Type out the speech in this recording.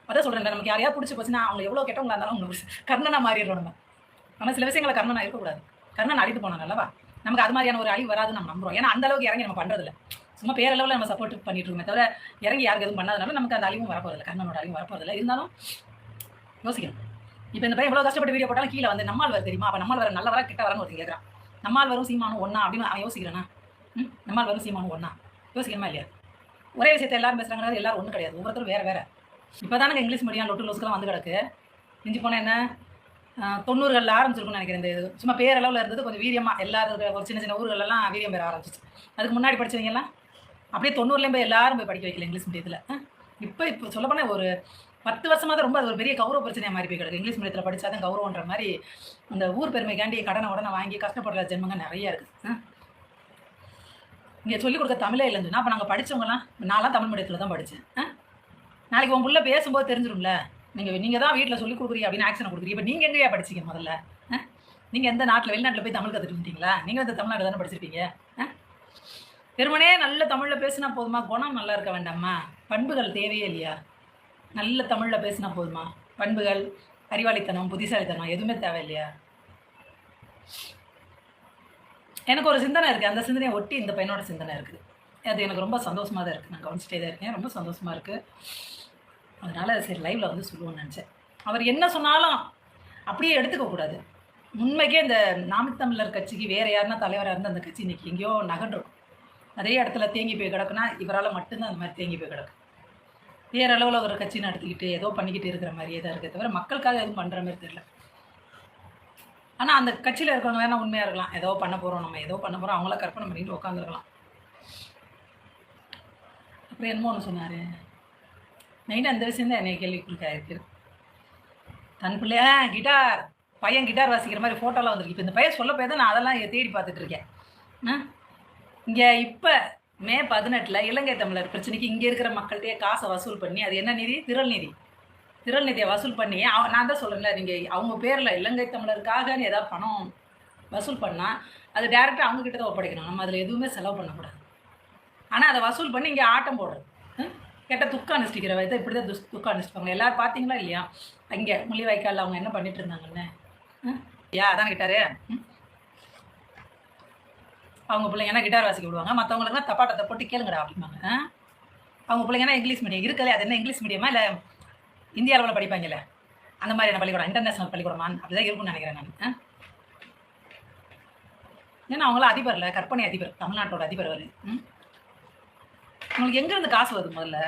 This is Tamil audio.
அதான் சொல்கிறேன், நமக்கு யாரையாவது பிடிச்சி போச்சுன்னா அவங்க எவ்வளோ கெட்டவங்களா இருந்தாலும் அவங்க கர்ணனா மாறிடுறோம் நம்ம. ஆனால் சில விஷயங்களை கர்ணனா இருக்கக்கூடாது. கர்ணன் அழித்து போனாங்க அல்லவா, நமக்கு அது மாதிரியான ஒரு அழிவு வராதுன்னு நம்ம நம்புறோம். ஏன்னா அந்த அளவுக்கு இறங்கி நம்ம பண்ணுறதில்ல, சும்மா பேரளவில் நம்ம சப்போர்ட் பண்ணிட்டு இருக்கோமே தவிர இறங்கி யாருக்கு எதுவும் பண்ணாதனால நமக்கு அந்த அழிவும் வரப்போதில்லை, கர்ணனோட அழிவும் வரப்போதில்லை. இருந்தாலும் யோசிக்கணும். இப்போ இந்த பையன் எவ்வளோ கஷ்டப்பட்டு வீடியோ போட்டாலும் கீழே வந்து நம்மால் வர தெரியுமா, அப்போ நம்மால் வர நல்ல வர கிட்ட வரன்னு ஒருத்தர் கேட்குறான். நம்மால் வரும் சீமானும் ஒன்றா அப்படின்னு அவன் யோசிக்கிறேன்னா, நம்மால் வரும் சீமானும் ஒன்றா யோசிக்கணுமா இல்லையா? ஒரே விஷயத்தை எல்லாரும் பேசுகிறாங்க, எல்லாரும் ஒன்றும் கிடையாது, ஒவ்வொருத்தரும் வேறு வேறு. இப்போ தானே இங்கிலீஷ் மீடியம் லொட்டு லோஸ்க்கெல்லாம் வந்து கிடக்கு. மிஞ்சி போனால் என்ன 90களில் ஆரம்பிச்சிருக்குன்னு நினைக்கிறேன். இந்த இது சும்மா பேரளவில் இருந்தது, கொஞ்சம் வீரியமாக எல்லாரும் ஒரு சின்ன சின்ன ஊர்களெல்லாம் வீரியம் பெற ஆரம்பிச்சிச்சு. அதுக்கு முன்னாடி படித்தவங்கெல்லாம் அப்படியே 90லேயும் போய் எல்லாரும் போய் படிக்க வைக்கல இங்கிலீஷ் மீடியத்தில். இப்போ சொல்லப்போனால் ஒரு 10 வருஷமாக தான் ரொம்ப அது ஒரு பெரிய கௌரவ பிரச்சனையாக மாறி போய் கிடக்கு. இங்கிலீஷ் மீடியத்தில் படித்தா தான் கௌரவன்ற மாதிரி அந்த ஊர் பெருமைக்காண்டி கடனை உடனே வாங்கி கஷ்டப்படுற ஜென்மங்க நிறையா இருக்குது. இங்கே சொல்லிக் கொடுக்க தமிழே இல்லைன்னா அப்போ நாங்கள் படித்தவங்கலாம், நான்லாம் தமிழ் மீடியத்தில் தான் படித்தேன். நாளைக்கு உன் புள்ள பேசும்போது தெரிஞ்சிடும்ல, நீங்கள் தான் வீட்டில் சொல்லிக் கொடுக்குறீங்க அப்படின்னு ஆக்ஷனை கொடுக்குறீங்க. இப்போ நீங்கள் எங்கேயா படிச்சிங்க முதல்ல? நீங்கள் எந்த நாட்டில் வெளிநாட்டில் போய் தமிழ் கற்றுட்டு வந்துட்டீங்களா? நீங்கள் இந்த தமிழ்நாடு தானே படிச்சிருப்பீங்க. வெறுமனே நல்ல தமிழில் பேசினா போதுமா? குணம் நல்லா இருக்க வேண்டாமா? பண்புகள் தேவையே இல்லையா? நல்ல தமிழில் பேசினா போதுமா? பண்புகள், அறிவாளித்தனம், புத்திசாலித்தனம் எதுவுமே தேவை இல்லையா? எனக்கு ஒரு சிந்தனை இருக்குது, அந்த சிந்தனையை ஒட்டி இந்த பையனோட சிந்தனை இருக்குது. அது எனக்கு ரொம்ப சந்தோஷமாக தான் இருக்குது. நான் கவனிச்சிட்டே தான் இருக்கேன், ரொம்ப சந்தோஷமாக இருக்குது. அதனால் சரி லைவில் வந்து சொல்லுவோன்னு நினச்சேன். அவர் என்ன சொன்னாலும் அப்படியே எடுத்துக்கக்கூடாது. உண்மைக்கே இந்த நாம் தமிழர் கட்சிக்கு வேறு யாருன்னா தலைவராக இருந்து அந்த கட்சி இன்றைக்கி எங்கேயோ நகன்றும் அதே இடத்துல தேங்கி போய் கிடக்குன்னா இவரால் மட்டும்தான் அந்த மாதிரி தேங்கி போய் கிடக்கு. வேறு அளவில் ஒரு கட்சி நடத்திக்கிட்டு ஏதோ பண்ணிக்கிட்டு இருக்கிற மாதிரியே தான் இருக்குது, தவிர மக்களுக்காக எதுவும் பண்ணுற மாதிரி தெரியல. ஆனால் அந்த கட்சியில் இருக்கிறவங்க வேணால் உண்மையாக இருக்கலாம், ஏதோ பண்ண போகிறோம், நம்ம ஏதோ பண்ண போகிறோம், அவங்கள கற்பனை பண்ணிட்டு உட்காந்துருக்கலாம். அப்புறம் என்னமோ ஒன்று சொன்னார் நைட்டு, அந்த விஷயம் தான் என்னை கேள்விக்குள்ளாக இருக்குது. தன் பிள்ளையா கிட்டார் பையன் கிட்டார் வாசிக்கிற மாதிரி ஃபோட்டோலாம் வந்துருக்கு. இப்போ இந்த பையன் சொல்ல போய் தான் நான் அதெல்லாம் தேடி பார்த்துட்ருக்கேன். இங்கே இப்போ மே 18 இலங்கை தமிழர் பிரச்சனைக்கு இங்கே இருக்கிற மக்கள்கிட்டயே காசை வசூல் பண்ணி, அது என்ன நிதி? திரள் நிதியை வசூல் பண்ணி, நான் தான் சொல்கிறேன்ல, நீங்கள் அவங்க பேரில் இலங்கை தமிழருக்காகன்னு ஏதாவது பணம் வசூல் பண்ணால் அது டேரெக்டாக அவங்கக்கிட்ட தான் ஒப்படைக்கணும். நம்ம அதில் எதுவுமே செலவு பண்ணக்கூடாது. ஆனால் அதை வசூல் பண்ணி இங்கே ஆட்டம் போடுறது, கேட்டால் துக்க அனுஷ்டிக்கிற வயதை இப்படி தான் துக்க அனுஷ்டிப்பாங்க. எல்லோரும் பார்த்தீங்களா இல்லையா? அங்கே முள்ளிவாய்க்காலில் அவங்க என்ன பண்ணிட்டு இருந்தாங்கன்னு? அதான் கிட்டாரு அவங்க பிள்ளைங்கன்னா கிட்டார் வாசிக்க விடுவாங்க, மற்றவங்களுக்குலாம் தப்பாட்டத்தை போட்டு கேளுங்கடா அப்படிம்பாங்க. அவங்க பிள்ளைங்கன்னா இங்கிலீஷ் மீடியம் இருக்கல, அது என்ன இங்கிலீஷ் மீடியமா இல்லை இந்திய அளவில் படிப்பாங்கல்ல அந்த மாதிரி என்ன பள்ளிக்கூடம், இன்டர்நேஷனல் பள்ளிக்கூடமா? அப்படிதான் இருக்கும்னு நினைக்கிறேன் நான். ஏன்னா அவங்களாம் அதிபரில் கற்பனை அதிபர், தமிழ்நாட்டோட அதிபர் அவர். உங்களுக்கு எங்கேருந்து காசு வருது முதல்ல?